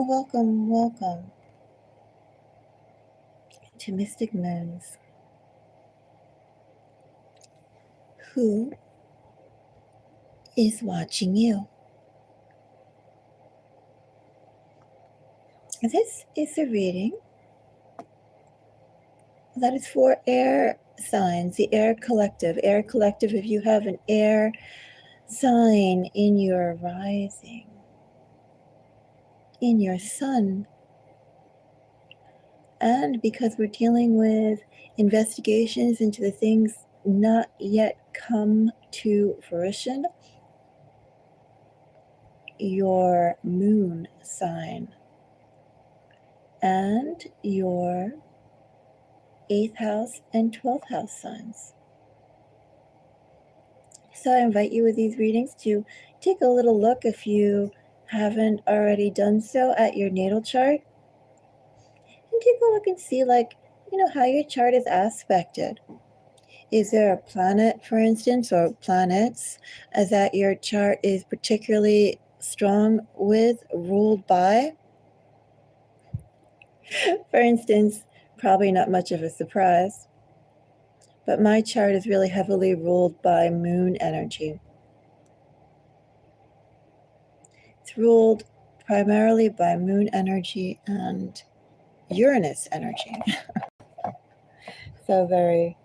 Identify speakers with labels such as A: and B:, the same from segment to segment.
A: Welcome, welcome to Mystic Moons. Who is watching you? This is a reading that is for air signs, the air collective. Air collective, if you have an air sign in your rising, in your sun, and because we're dealing with investigations into the things not yet come to fruition, your moon sign and your 8th house and 12th house signs. So I invite you with these readings to take a little look, if you haven't already done so, at your natal chart, and take a look and see, how your chart is aspected. Is there a planet, for instance, or planets that your chart is particularly strong with, ruled by? For instance, probably not much of a surprise, but my chart is really heavily ruled by moon energy. It's ruled primarily by moon energy and Uranus energy. So very,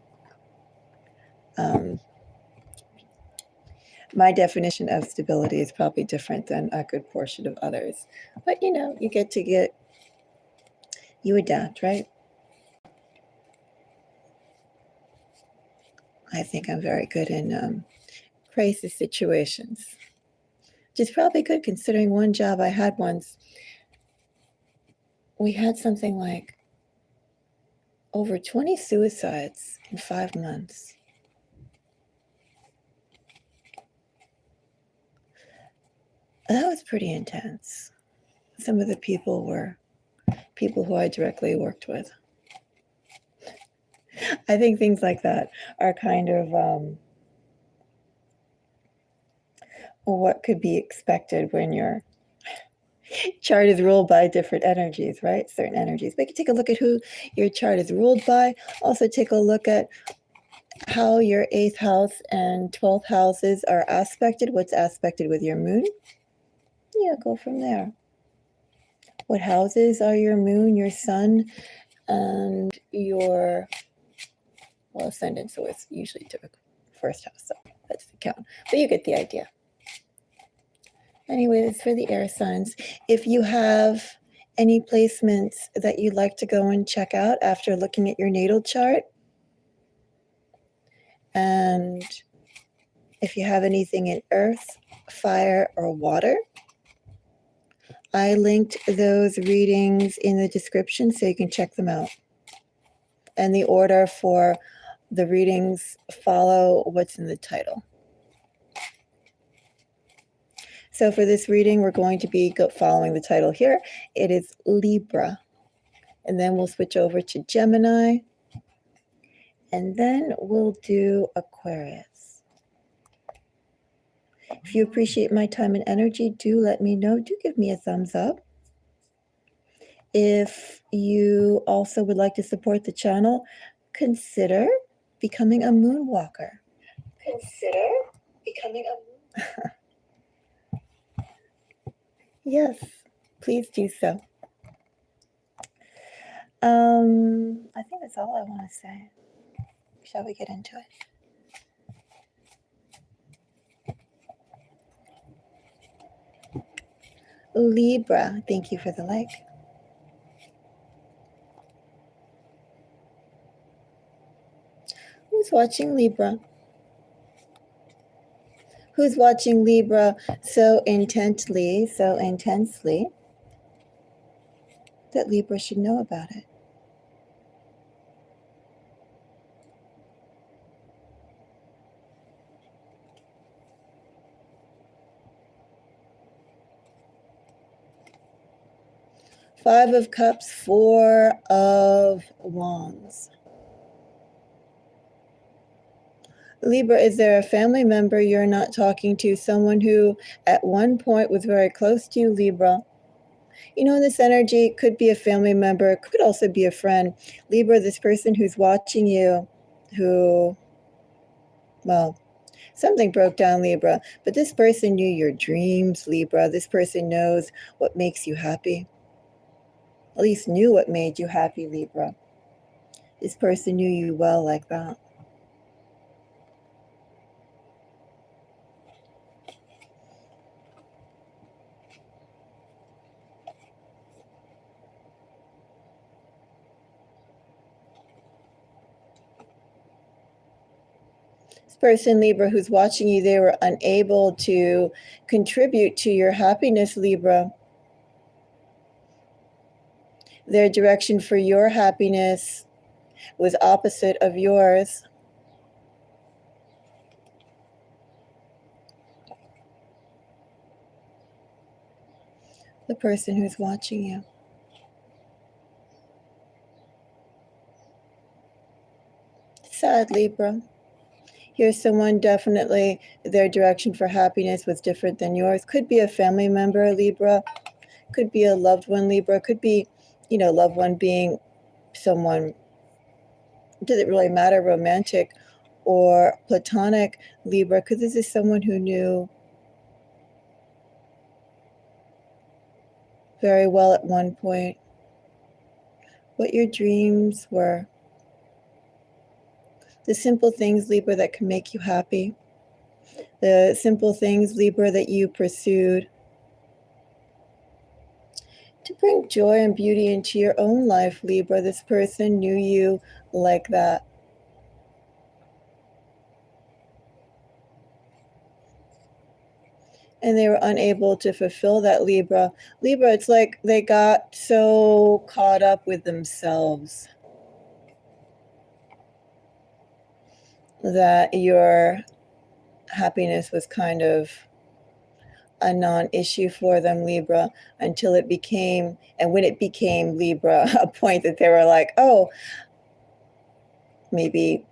A: my definition of stability is probably different than a good portion of others. But you adapt, right? I think I'm very good in crisis situations, which is probably good considering one job I had once. We had something like over 20 suicides in 5 months. That was pretty intense. Some of the people were people who I directly worked with. I think things like that are kind of what could be expected when your chart is ruled by different energies, right? Certain energies. But you can take a look at who your chart is ruled by. Also take a look at how your 8th house and 12th houses are aspected, what's aspected with your moon. Yeah, go from there. What houses are your moon, your sun, and your, ascendant, so it's usually to the 1st house, so that doesn't count. But you get the idea. Anyway, it's for the air signs. If you have any placements that you'd like to go and check out after looking at your natal chart, and if you have anything in earth, fire, or water, I linked those readings in the description so you can check them out. And the order for the readings follow what's in the title. So for this reading, we're going to be following the title here. It is Libra. And then we'll switch over to Gemini. And then we'll do Aquarius. If you appreciate my time and energy, do let me know. Do give me a thumbs up. If you also would like to support the channel, consider becoming a moonwalker. Consider becoming a moonwalker. Yes, please do so. I think that's all I want to say. Shall we get into it? Libra, thank you for the like. Who's watching Libra? Who's watching Libra so intensely that Libra should know about it? Five of Cups, Four of Wands. Libra, is there a family member you're not talking to? Someone who at one point was very close to you, Libra. You know, this energy could be a family member, could also be a friend. Libra, this person who's watching you, who, well, something broke down, Libra, but this person knew your dreams, Libra. This person knows what makes you happy. At least knew what made you happy, Libra. This person knew you well like that. This person, Libra, who's watching you, they were unable to contribute to your happiness, Libra. Their direction for your happiness was opposite of yours. The person who's watching you. Sad, Libra. Here's someone, definitely their direction for happiness was different than yours. Could be a family member, Libra. Could be a loved one, Libra. Could be, loved one being someone, does it really matter, romantic or platonic, Libra? Because this is someone who knew very well at one point what your dreams were. The simple things, Libra, that can make you happy. The simple things, Libra, that you pursued to bring joy and beauty into your own life, Libra. This person knew you like that. And they were unable to fulfill that, Libra. Libra, it's like they got so caught up with themselves that your happiness was kind of a non-issue for them, Libra, until it became, and when it became, Libra, a point that they were like, oh, maybe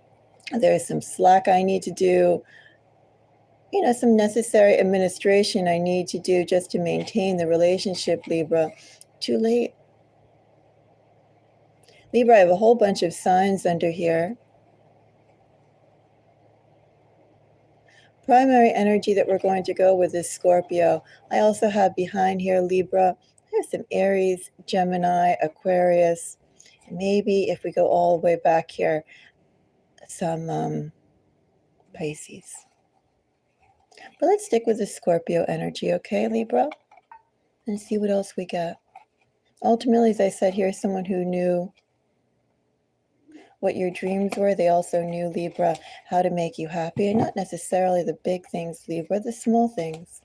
A: there's some slack I need to do, some necessary administration I need to do just to maintain the relationship, Libra. Too late. Libra, I have a whole bunch of signs under here. Primary energy that we're going to go with is Scorpio. I also have behind here Libra. There's some Aries, Gemini, Aquarius. Maybe if we go all the way back here, some Pisces. But let's stick with the Scorpio energy, okay, Libra? And see what else we get. Ultimately, as I said, here's someone who knew what your dreams were. They also knew, Libra, how to make you happy. And not necessarily the big things, Libra, the small things.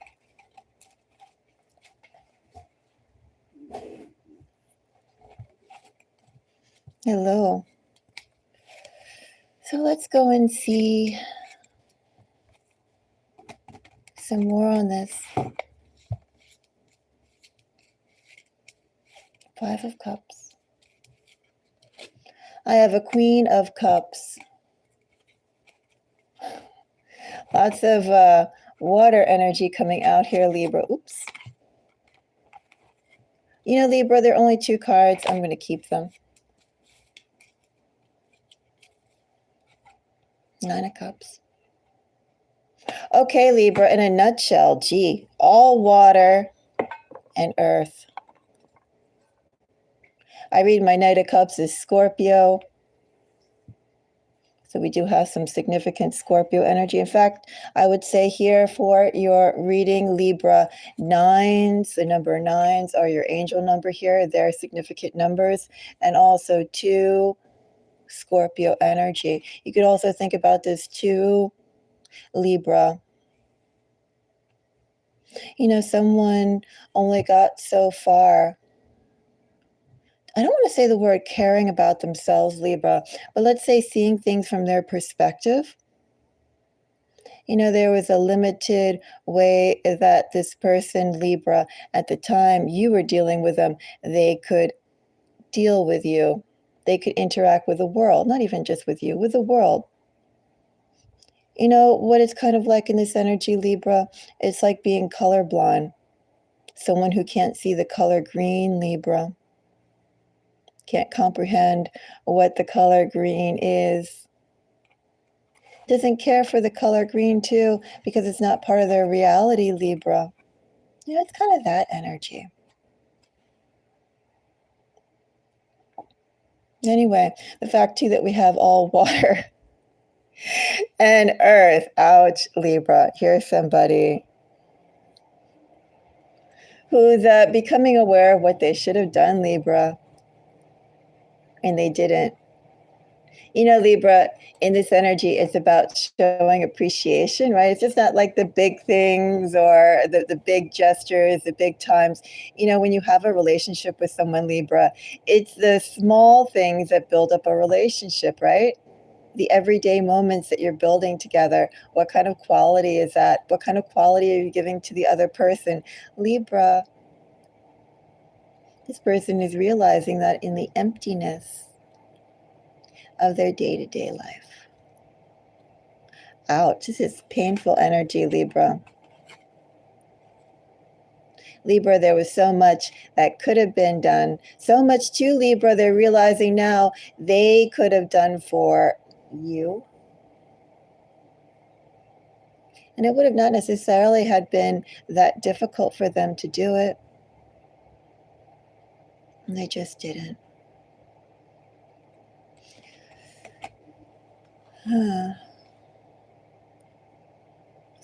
A: Hello. So let's go and see some more on this. 5 of Cups. I have a Queen of Cups. Lots of water energy coming out here, Libra. Oops. Libra, there are only 2 cards. I'm going to keep them. 9 of Cups. Okay, Libra, in a nutshell, gee, all water and earth. I read my Knight of Cups is Scorpio. So we do have some significant Scorpio energy. In fact, I would say here for your reading, Libra, 9s, the number 9s are your angel number here. They're significant numbers. And also 2, Scorpio energy. You could also think about this too, Libra. Someone only got so far. I don't want to say the word caring about themselves, Libra, but let's say seeing things from their perspective. There was a limited way that this person, Libra, at the time you were dealing with them, they could deal with you. They could interact with the world, not even just with you, with the world. What it's kind of like in this energy, Libra, it's like being colorblind. Someone who can't see the color green, Libra. Can't comprehend what the color green is. Doesn't care for the color green too, because it's not part of their reality, Libra. You know, it's kind of that energy. Anyway, the fact too that we have all water and earth. Ouch, Libra. Here's somebody who's becoming aware of what they should have done, Libra, and they didn't. You know, Libra, in this energy, it's about showing appreciation, right? It's just not like the big things or the big gestures, the big times. You know, when you have a relationship with someone, Libra, it's the small things that build up a relationship, right? The everyday moments that you're building together. What kind of quality is that? What kind of quality are you giving to the other person? Libra, this person is realizing that in the emptiness of their day-to-day life. Ouch, this is painful energy, Libra. Libra, there was so much that could have been done. So much too, Libra, they're realizing now they could have done for you. And it would have not necessarily had been that difficult for them to do it. And they just didn't. Is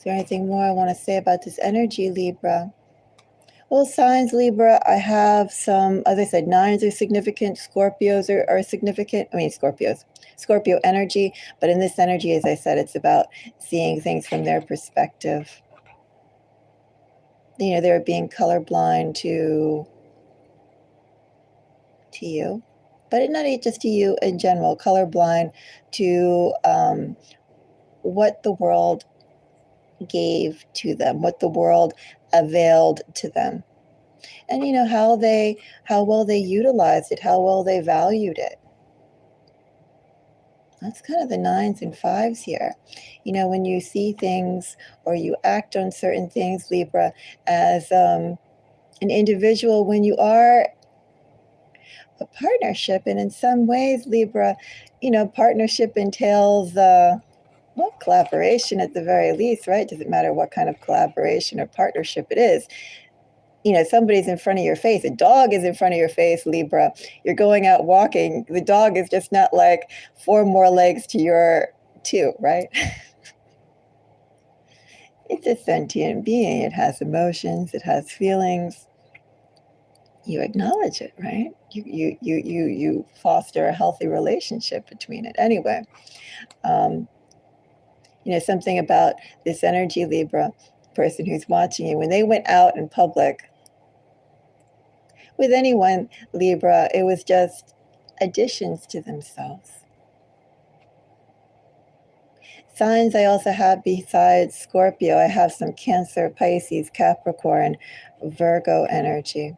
A: there anything more I want to say about this energy, Libra? Well, signs, Libra, I have some, as I said, 9s are significant, Scorpios are significant. I mean, Scorpio energy. But in this energy, as I said, it's about seeing things from their perspective. You know, they're being colorblind to you, but not just to you in general, colorblind to what the world gave to them, what the world availed to them. And you know, how well they utilized it, how well they valued it. That's kind of the 9s and 5s here. You know, when you see things or you act on certain things, Libra, as an individual, when you are a partnership, and in some ways, Libra, you know, partnership entails well, collaboration at the very least, right? Doesn't matter what kind of collaboration or partnership it is. You know, somebody's in front of your face. A dog is in front of your face, Libra. You're going out walking. The dog is just not like 4 more legs to your 2, right? It's a sentient being. It has emotions. It has feelings. You acknowledge it, right? You foster a healthy relationship between it. Anyway, you know, something about this energy, Libra, person who's watching you, when they went out in public with anyone, Libra, it was just additions to themselves. Signs I also have besides Scorpio, I have some Cancer, Pisces, Capricorn, Virgo energy.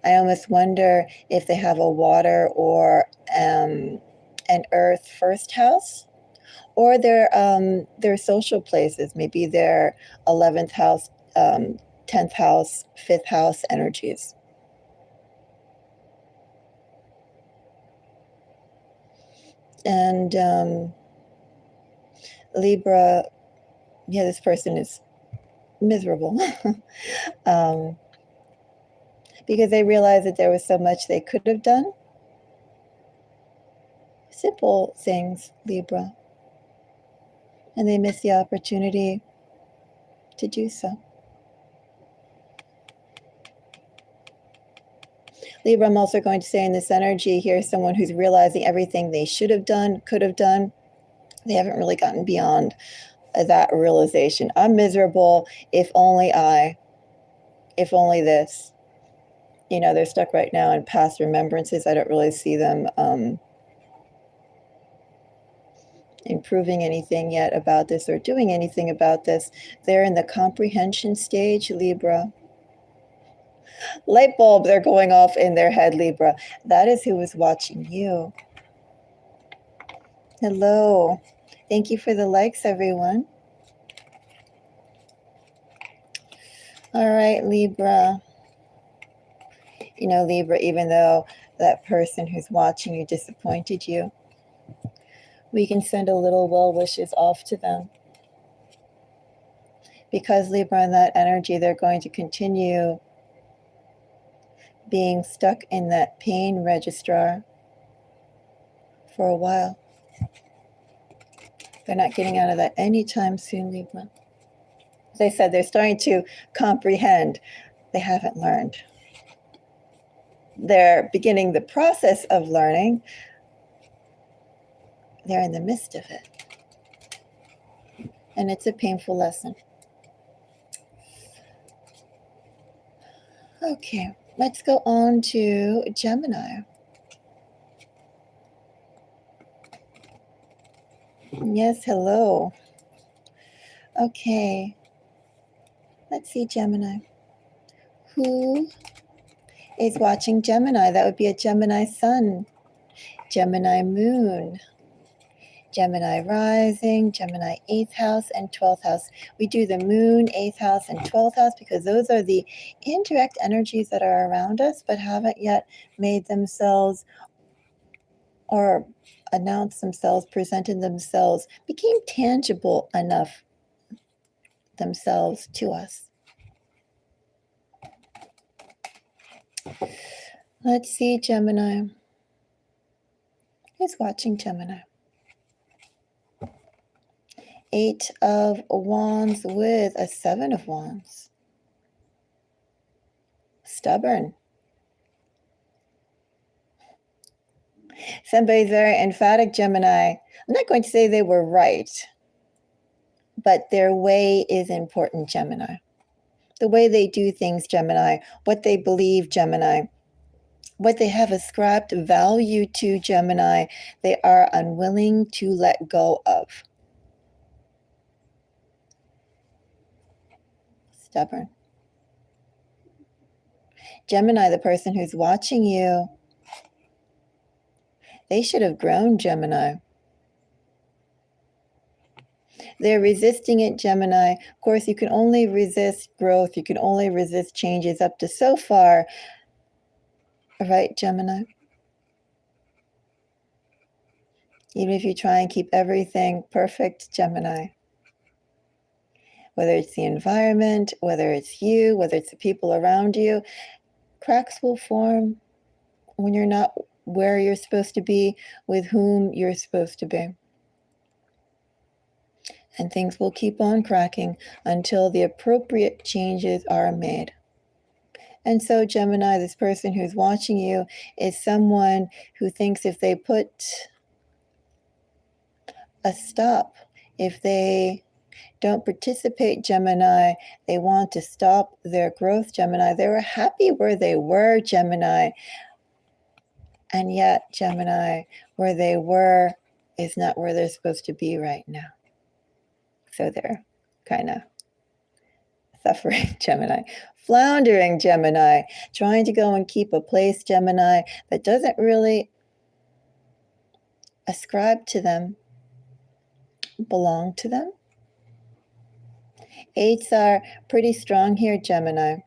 A: I almost wonder if they have a water or an earth first house, or their social places, maybe their 11th house, 10th house, 5th house energies. And Libra, yeah, this person is miserable because they realized that there was so much they could have done. Simple things, Libra. And they missed the opportunity to do so. Libra, I'm also going to say in this energy, here's someone who's realizing everything they should have done, could have done. They haven't really gotten beyond that realization. I'm miserable. If only this. You know, they're stuck right now in past remembrances. I don't really see them improving anything yet about this or doing anything about this. They're in the comprehension stage, Libra. Light bulbs are going off in their head, Libra. That is who is watching you. Hello. Thank you for the likes, everyone. All right, Libra. You know, Libra, even though that person who's watching you disappointed you, we can send a little well wishes off to them. Because Libra, in that energy, they're going to continue being stuck in that pain registrar for a while. They're not getting out of that anytime soon, Libra. As I said, they're starting to comprehend. They haven't learned. They're beginning the process of learning. They're in the midst of it. And it's a painful lesson. Okay, let's go on to Gemini. Yes, hello. Okay, let's see, Gemini. Who is watching Gemini? That would be a Gemini Sun, Gemini Moon, Gemini Rising, Gemini 8th house, and 12th house. We do the Moon, 8th house, and 12th house because those are the indirect energies that are around us but haven't yet made themselves or announced themselves, presented themselves, became tangible enough themselves to us. Let's see, Gemini. Who's watching Gemini? 8 of Wands with a 7 of Wands. Stubborn. Somebody's very emphatic, Gemini. I'm not going to say they were right, but their way is important, Gemini. The way they do things, Gemini. What they believe, Gemini. What they have ascribed value to, Gemini, they are unwilling to let go of. Stubborn. Gemini, the person who's watching you, they should have grown, Gemini. They're resisting it, Gemini. Of course, you can only resist growth. You can only resist changes up to so far. Right, Gemini? Even if you try and keep everything perfect, Gemini. Whether it's the environment, whether it's you, whether it's the people around you, cracks will form when you're not where you're supposed to be, with whom you're supposed to be. And things will keep on cracking until the appropriate changes are made. And so, Gemini, this person who's watching you is someone who thinks if they put a stop, if they don't participate, Gemini, they want to stop their growth, Gemini. They were happy where they were, Gemini. And yet, Gemini, where they were is not where they're supposed to be right now. So they're kind of suffering, Gemini. Floundering, Gemini. Trying to go and keep a place, Gemini, that doesn't really ascribe to them, belong to them. 8s are pretty strong here, Gemini.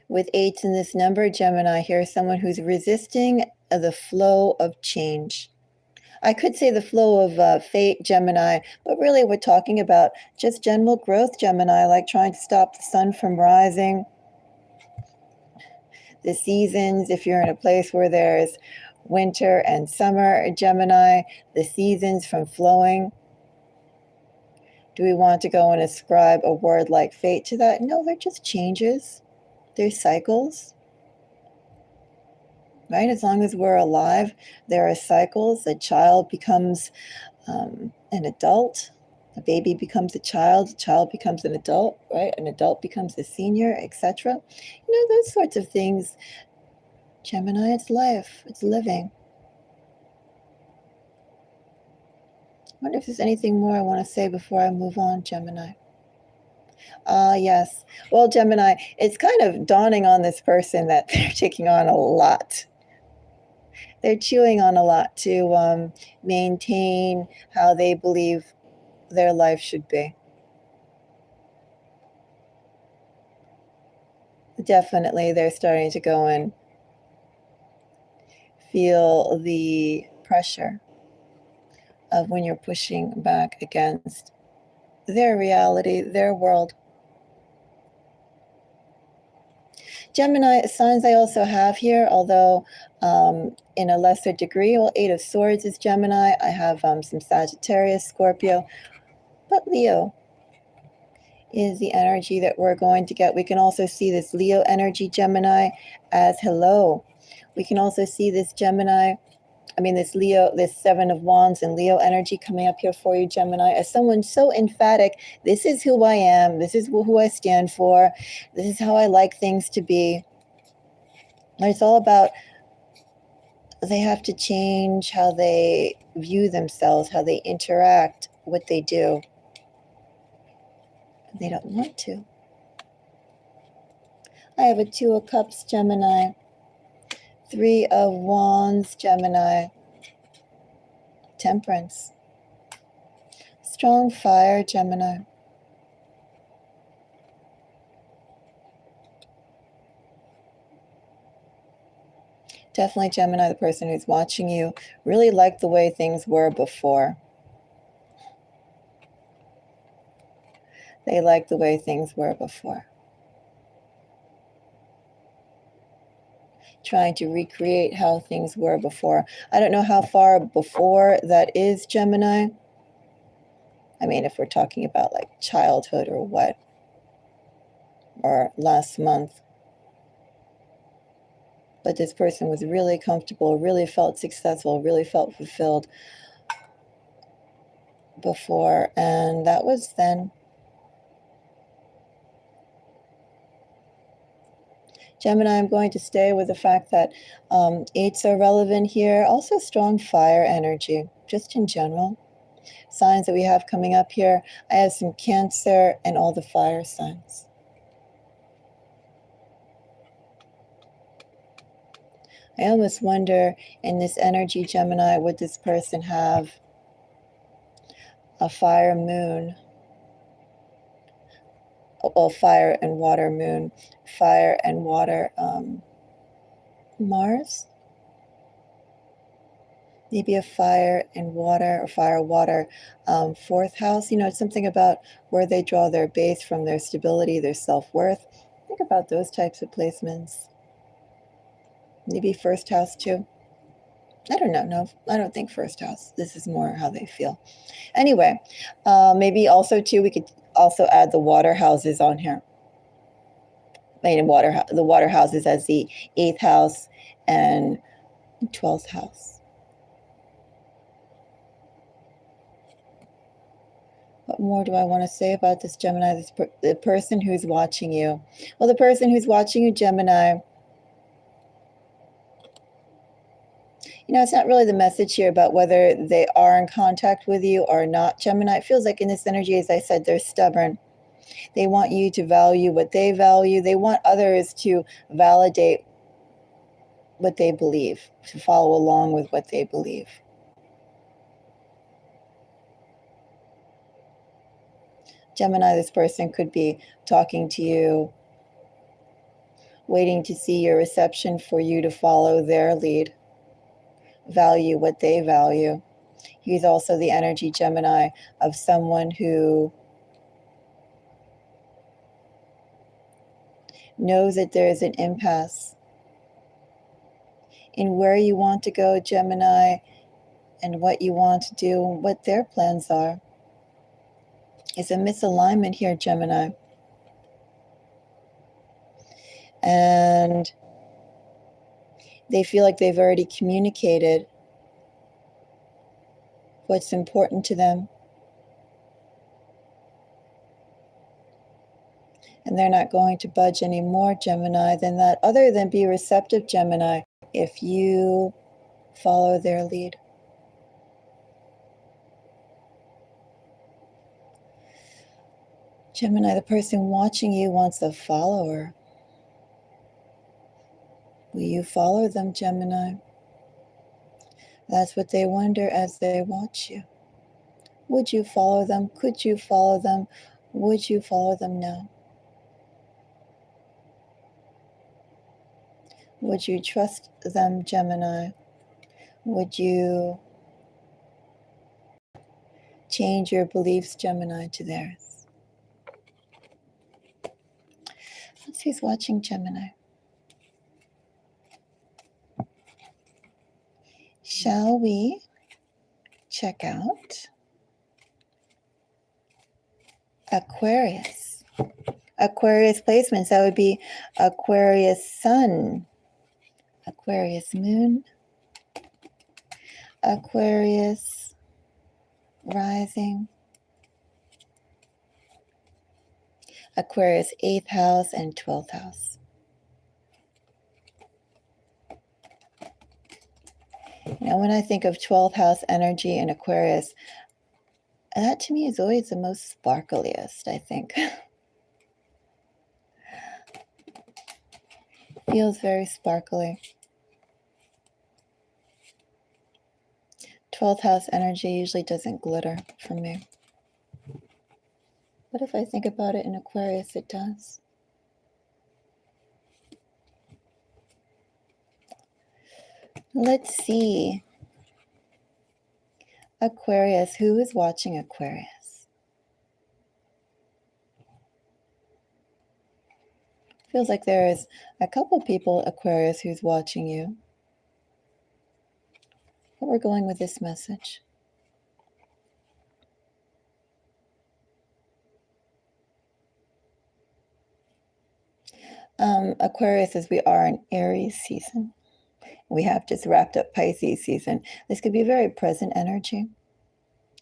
A: With 8s in this number, Gemini, here's someone who's resisting the flow of change. I could say the flow of fate, Gemini, but really we're talking about just general growth, Gemini, like trying to stop the sun from rising. The seasons, if you're in a place where there's winter and summer, Gemini, the seasons from flowing. Do we want to go and ascribe a word like fate to that? No, they're just changes. They're cycles. Right? As long as we're alive, there are cycles. A child becomes an adult. A baby becomes a child becomes an adult, right? An adult becomes a senior, etc. You know, those sorts of things. Gemini, it's life. It's living. I wonder if there's anything more I want to say before I move on, Gemini. Yes. Well, Gemini, it's kind of dawning on this person that they're taking on a lot. They're chewing on a lot to maintain how they believe their life should be. definitely they're starting to go and feel the pressure of when you're pushing back against their reality, their world. Gemini signs I also have here, although in a lesser degree. Well, Eight of Swords is Gemini. I have some Sagittarius, Scorpio, but Leo is the energy that we're going to get. We can also see this Leo energy, Gemini, as hello. We can also see this this Leo, this Seven of Wands and Leo energy coming up here for you, Gemini, as someone so emphatic. This is who I am. This is who I stand for. This is how I like things to be. It's all about they have to change how they view themselves, how they interact, what they do. They don't want to. I have a Two of Cups, Gemini. Three of Wands, Gemini. Temperance. Strong fire, Gemini. Definitely, Gemini, the person who's watching you, really liked the way things were before. They liked the way things were before. Trying to recreate how things were before. I don't know how far before that is, Gemini. I mean, if we're talking about like childhood or what, or last month. But this person was really comfortable, really felt successful, really felt fulfilled before, and that was then. Gemini, I'm going to stay with the fact that eights are relevant here. Also strong fire energy, just in general. Signs that we have coming up here. I have some Cancer and all the fire signs. I almost wonder in this energy, Gemini, would this person have a fire moon? Well, fire and water moon. Fire and water Mars? Maybe a fire and water, or fire water fourth house. You know, it's something about where they draw their base from, their stability, their self-worth. Think about those types of placements. Maybe first house too. I don't know. No, I don't think first house. This is more how they feel. Anyway, maybe also too, we could also add the water houses on here. I mean, the water houses as the 8th house and 12th house. What more do I want to say about this, Gemini? The person who's watching you. Well, the person who's watching you, Gemini, you know, it's not really the message here about whether they are in contact with you or not, Gemini. It feels like in this energy, as I said, they're stubborn. They want you to value what they value. They want others to validate what they believe, to follow along with what they believe. Gemini, this person could be talking to you, waiting to see your reception for you to follow their lead, value what they value. He's also the energy, Gemini, of someone who knows that there is an impasse in where you want to go, Gemini, and what you want to do, and what their plans are. It's a misalignment here, Gemini. And they feel like they've already communicated what's important to them. And they're not going to budge anymore, Gemini, than that, other than be receptive, Gemini, if you follow their lead. Gemini, the person watching you wants a follower. Will you follow them, Gemini? That's what they wonder as they watch you. Would you follow them? Could you follow them? Would you follow them now? Would you trust them, Gemini? Would you change your beliefs, Gemini, to theirs? Let's see who's watching Gemini. Shall we check out Aquarius? Aquarius placements, that would be Aquarius Sun, Aquarius Moon, Aquarius Rising, Aquarius 8th house and 12th house. Now, when I think of 12th house energy in Aquarius, that to me is always the most sparkliest, I think. Feels very sparkly. 12th house energy usually doesn't glitter for me. But if I think about it in Aquarius, it does. Let's see. Aquarius, who is watching Aquarius? Feels like there's a couple people, Aquarius, who's watching you. But we're going with this message. Aquarius, as we are in Aries season. We have just wrapped up Pisces season. This could be a very present energy.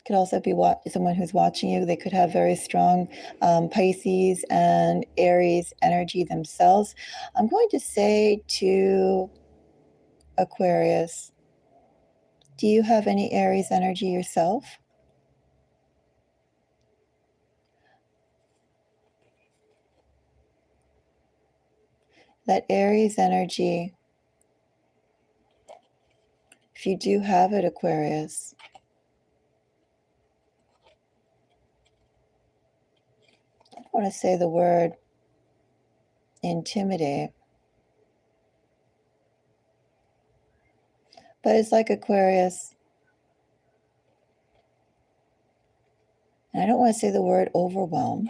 A: Could also be someone who's watching you. They could have very strong Pisces and Aries energy themselves. I'm going to say to Aquarius, do you have any Aries energy yourself? That Aries energy, if you do have it, Aquarius, I don't want to say the word intimidate, but it's like Aquarius, and I don't want to say the word overwhelm,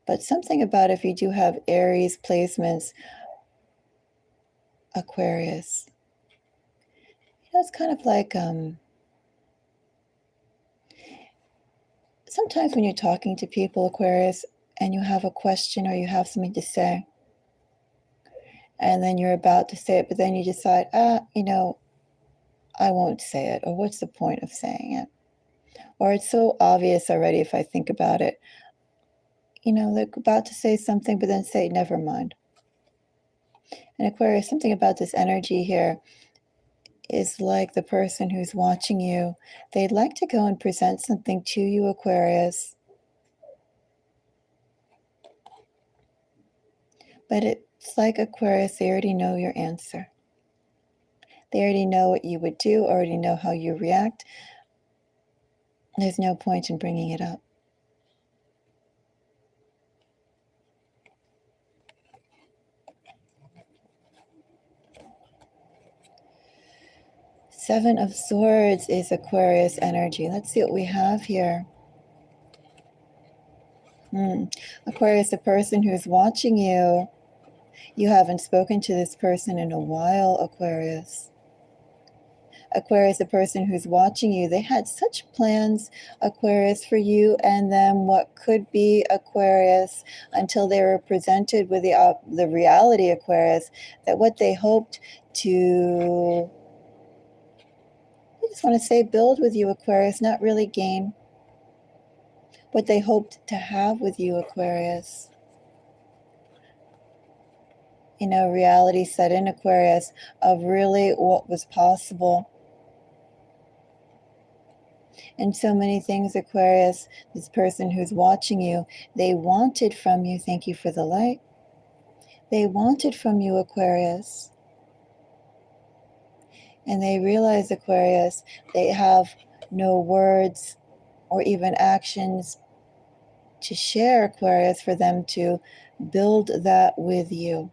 A: but something about if you do have Aries placements, Aquarius, it's kind of like sometimes when you're talking to people, Aquarius, and you have a question or you have something to say, and then you're about to say it, but then you decide, I won't say it, or what's the point of saying it? Or it's so obvious already if I think about it. They're about to say something, but then say, never mind. And Aquarius, something about this energy here is like the person who's watching you. They'd like to go and present something to you, Aquarius. But it's like Aquarius, they already know your answer. They already know what you would do, already know how you react. There's no point in bringing it up. Seven of Swords is Aquarius energy. Let's see what we have here. Aquarius, the person who's watching you, you haven't spoken to this person in a while, Aquarius. Aquarius, the person who's watching you, they had such plans, Aquarius, for you and them, what could be Aquarius, until they were presented with the reality, Aquarius, that what they hoped to, I just want to say, build with you, Aquarius, not really gain. What they hoped to have with you, Aquarius. Reality set in, Aquarius, of really what was possible. And so many things, Aquarius, this person who's watching you, they wanted from you, thank you for the light. They wanted from you, Aquarius. And they realize, Aquarius, they have no words or even actions to share, Aquarius, for them to build that with you.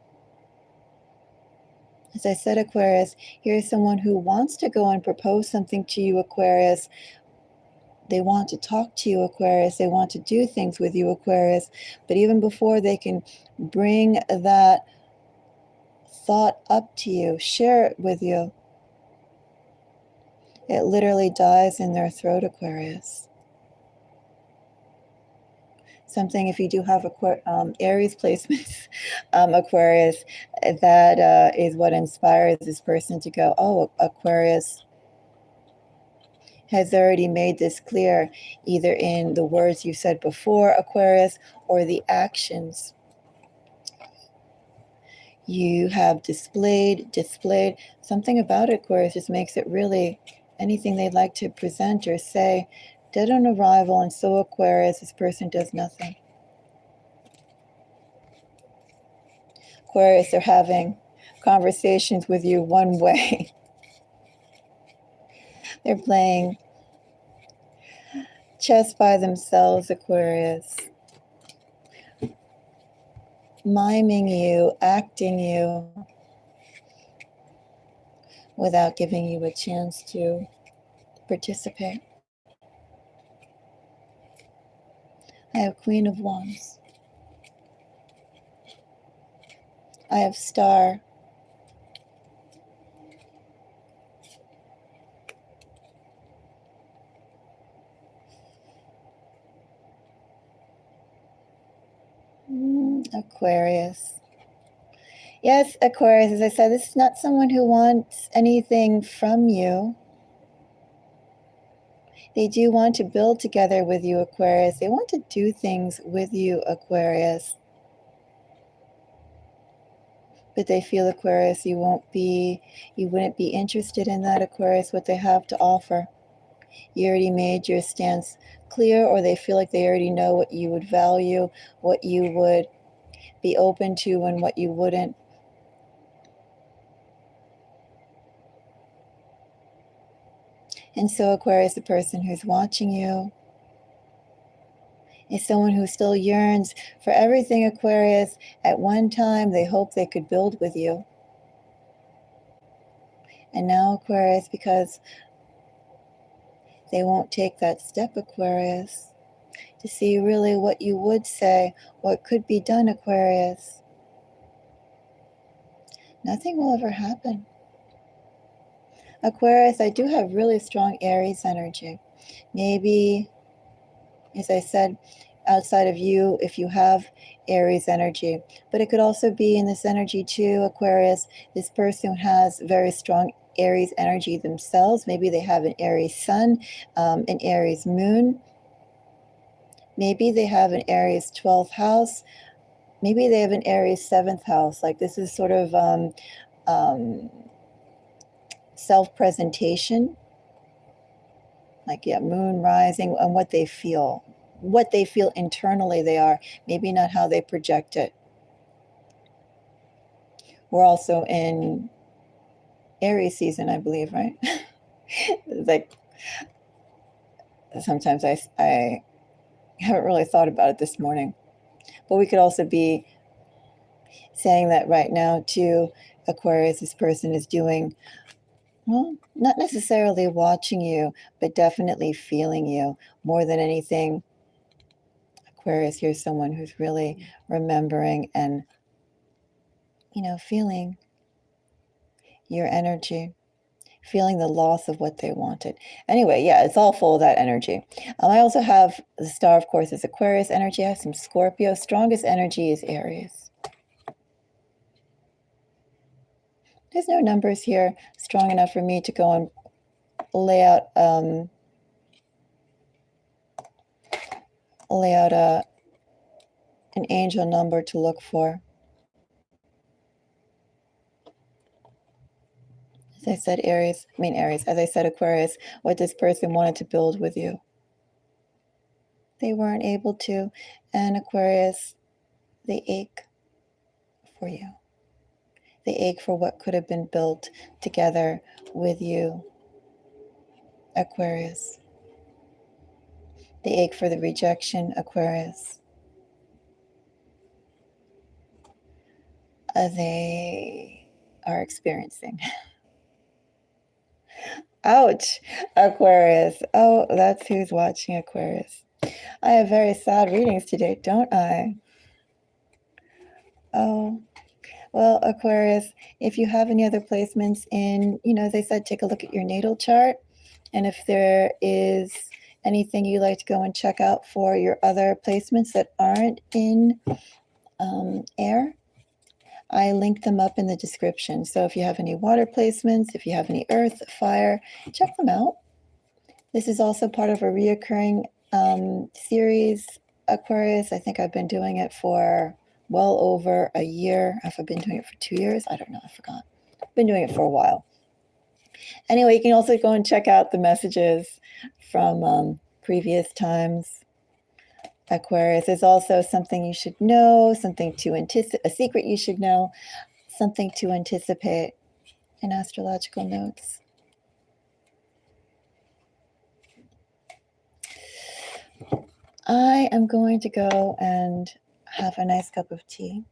A: As I said, Aquarius, here's someone who wants to go and propose something to you, Aquarius. They want to talk to you, Aquarius. They want to do things with you, Aquarius. But even before they can bring that thought up to you, share it with you, it literally dies in their throat, Aquarius. Something, if you do have Aries placements, Aquarius, that is what inspires this person to go, oh, Aquarius has already made this clear, either in the words you said before, Aquarius, or the actions you have displayed. Something about it, Aquarius, just makes it really anything they'd like to present or say, dead on arrival. And so, Aquarius, this person does nothing. Aquarius, they're having conversations with you one way. They're playing chess by themselves, Aquarius. Miming you, acting you, without giving you a chance to participate. I have Queen of Wands. I have Star. Aquarius. Yes, Aquarius, as I said, this is not someone who wants anything from you. They do want to build together with you, Aquarius. They want to do things with you, Aquarius. But they feel, Aquarius, you wouldn't be interested in that, Aquarius, what they have to offer. You already made your stance clear, or they feel like they already know what you would value, what you would be open to, and what you wouldn't. And so, Aquarius, the person who's watching you is someone who still yearns for everything, Aquarius. At one time, they hoped they could build with you. And now, Aquarius, because they won't take that step, Aquarius, to see really what you would say, what could be done, Aquarius, nothing will ever happen. Aquarius, I do have really strong Aries energy. Maybe, as I said, outside of you, if you have Aries energy, but it could also be in this energy too, Aquarius, this person has very strong Aries energy themselves. Maybe they have an Aries Sun, an Aries Moon. Maybe they have an Aries 12th house. Maybe they have an Aries 7th house. Like, this is sort of self-presentation, like, yeah, moon rising, and what they feel internally they are, maybe not how they project it. We're also in Aries season, I believe, right? Like, sometimes I haven't really thought about it this morning, but we could also be saying that right now too, Aquarius, this person is doing, well, not necessarily watching you, but definitely feeling you more than anything. Aquarius, you're someone who's really remembering and, feeling your energy, feeling the loss of what they wanted. Anyway, yeah, it's all full of that energy. I also have the star, of course, is Aquarius energy. I have some Scorpio. Strongest energy is Aries. There's no numbers here strong enough for me to go and lay out an angel number to look for. As I said, Aries, as I said, Aquarius, what this person wanted to build with you, they weren't able to. And Aquarius, they ache for you. They ache for what could have been built together with you, Aquarius. They ache for the rejection, Aquarius. they are experiencing. Ouch, Aquarius. Oh, that's who's watching Aquarius. I have very sad readings today, don't I? Oh, well, Aquarius, if you have any other placements in, as I said, take a look at your natal chart. And if there is anything you'd like to go and check out for your other placements that aren't in air, I link them up in the description. So if you have any water placements, if you have any earth, fire, check them out. This is also part of a reoccurring series, Aquarius. I think I've been doing it for well over a year. Have I been doing it for 2 years? I don't know. I forgot. I've been doing it for a while. Anyway, you can also go and check out the messages from previous times. Aquarius is also something you should know, something to anticipate, a secret you should know, something to anticipate in astrological notes. I am going to go and have a nice cup of tea.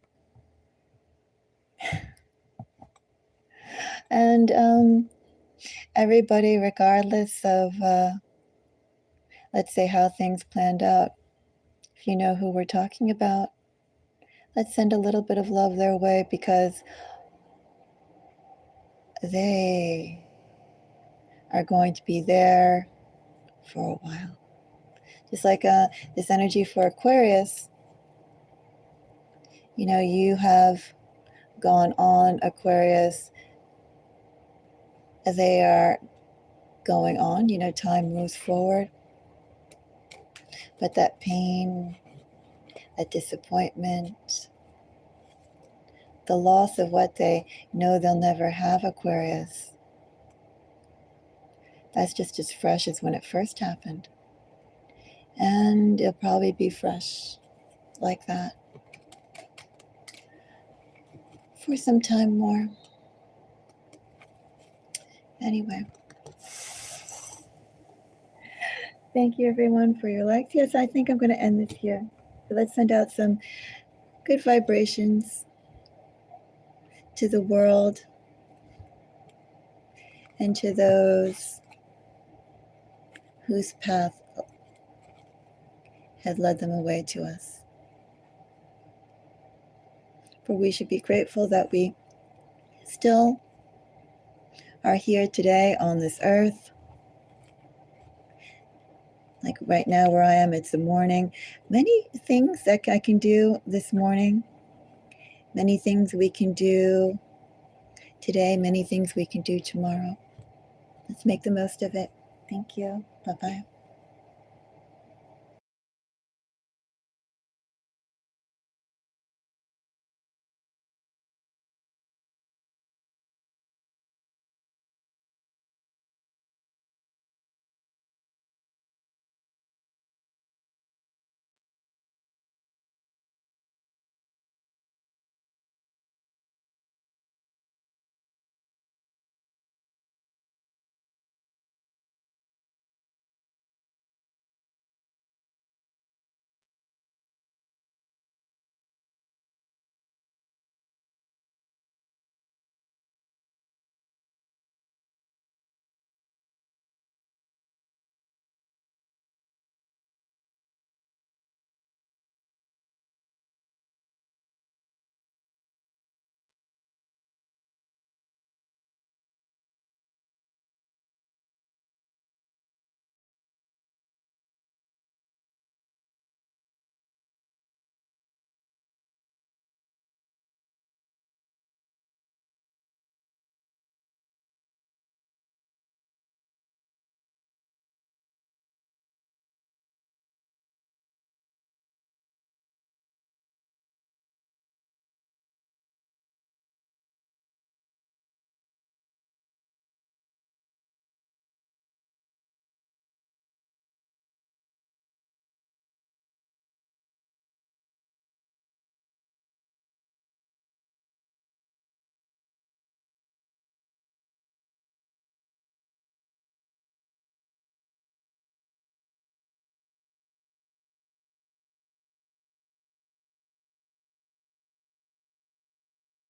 A: And everybody, regardless of, let's say, how things planned out, if you know who we're talking about, let's send a little bit of love their way, because they are going to be there for a while. Just like this energy for Aquarius, you have gone on, Aquarius. They are going on, time moves forward. But that pain, that disappointment, the loss of what they know they'll never have, Aquarius, that's just as fresh as when it first happened. And it'll probably be fresh like that for some time more. Anyway. Thank you, everyone, for your likes. Yes, I think I'm going to end this here. So let's send out some good vibrations to the world and to those whose path had led them away to us. For we should be grateful that we still are here today on this earth. Like right now where I am, it's the morning. Many things that I can do this morning. Many things we can do today. Many things we can do tomorrow. Let's make the most of it. Thank you. Bye-bye.